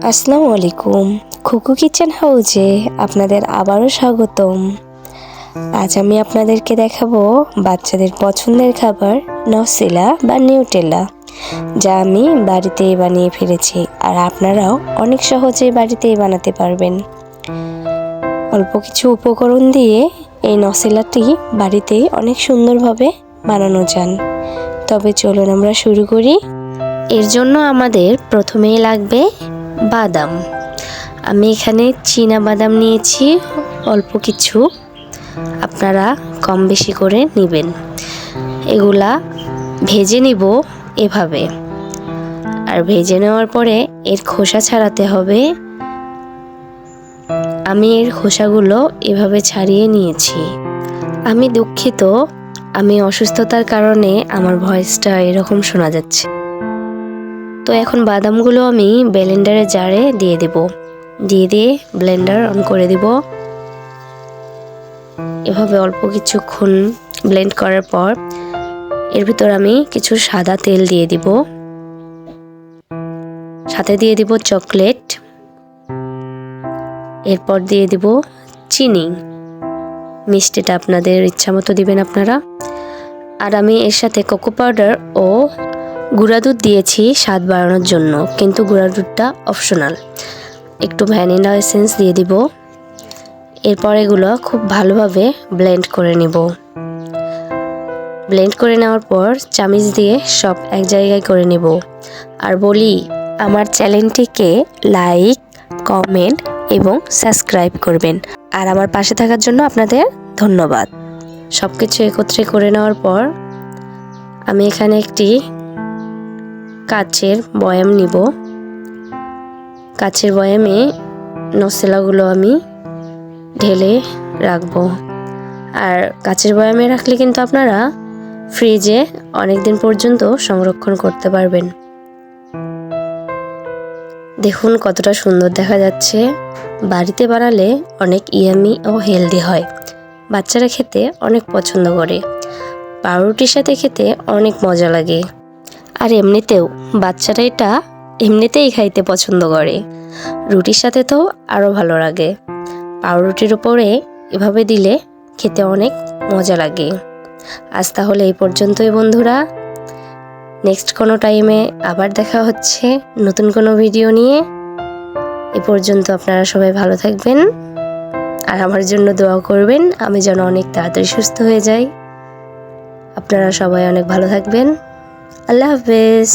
আসসালামু আলাইকুম। খুকু কিচেন হাউজে আপনাদের আবারও স্বাগতম। আজ আমি আপনাদেরকে দেখাবো বাচ্চাদের পছন্দের খাবার নসিলা বা নিউটেলা, যা আমি বাড়িতেই বানিয়ে ফেলেছি। আর আপনারাও অনেক সহজেই বাড়িতেই বানাতে পারবেন। অল্প কিছু উপকরণ দিয়ে এই নসিলাটি বাড়িতেই অনেক সুন্দরভাবে বানানো যান। তবে চলুন আমরা শুরু করি। এর জন্য আমাদের প্রথমেই লাগবে বাদাম। আমি এখানে চীনা বাদাম নিয়েছি অল্প কিছু, আপনারা কম বেশি করে নেবেন। এগুলা ভেজে নিব এভাবে, আর ভেজে নেওয়ার পরে এর খোসা ছাড়াতে হবে। আমি এর খোসাগুলো এভাবে ছাড়িয়ে নিয়েছি। আমি দুঃখিত, আমি অসুস্থতার কারণে আমার ভয়েসটা এরকম শোনা যাচ্ছে। তো এখন বাদামগুলো আমি ব্লেন্ডারের জারে দিয়ে দেব। দিয়ে ব্লেন্ডার অন করে দিব। এভাবে অল্প কিছুক্ষণ ব্লেন্ড করার পর এর ভিতর আমি কিছু সাদা তেল দিয়ে দিব, সাথে দিয়ে দিব চকলেট, এরপর দিয়ে দিব চিনি। মিষ্টিটা আপনাদের ইচ্ছা মতো দিবেন আপনারা। আর আমি এর সাথে কোকো পাউডার ও গুঁড়া দুধ দিয়েছি স্বাদ বাড়ানোর জন্য, কিন্তু গুঁড়া দুধটা অপশনাল। একটু ভ্যানিলা এসেন্স দিয়ে দিব। এরপর এগুলো খুব ভালোভাবে ব্লেন্ড করে নিব। ব্লেন্ড করে নেওয়ার পর চামিচ দিয়ে সব এক জায়গায় করে নিব। আর বলি, আমার চ্যানেলটিকে লাইক, কমেন্ট এবং সাবস্ক্রাইব করবেন। আর আমার পাশে থাকার জন্য আপনাদের ধন্যবাদ। সব কিছু একত্রে করে নেওয়ার পর আমি এখানে একটি কাচের বয়াম নিব। কাচের বয়ামে নসেলাগুলো আমি ঢেলে রাখবো। আর কাচের বয়ামে রাখলে কিন্তু আপনারা ফ্রিজে অনেক দিন পর্যন্ত সংরক্ষণ করতে পারবেন। দেখুন কতটা সুন্দর দেখা যাচ্ছে। বাড়িতে বানালে অনেক ইয়ামি ও হেলদি হয়। বাচ্চারা খেতে অনেক পছন্দ করে। পাউরুটির সাথে খেতে অনেক মজা লাগে। আর এমনিতেও বাচ্চারা এটা এমনিতেই খাইতে পছন্দ করে। রুটির সাথে তো আরও ভালো লাগে। পাউরুটির উপরে এভাবে দিলে খেতে অনেক মজা লাগে। আজ তাহলে এই পর্যন্তই বন্ধুরা। নেক্সট কোনো টাইমে আবার দেখা হচ্ছে নতুন কোনো ভিডিও নিয়ে। এ পর্যন্ত আপনারা সবাই ভালো থাকবেন আর আমার জন্য দোয়া করবেন, আমি যেন অনেক তাড়াতাড়ি সুস্থ হয়ে যাই। আপনারা সবাই অনেক ভালো থাকবেন। আল্লাহ হাফেজ।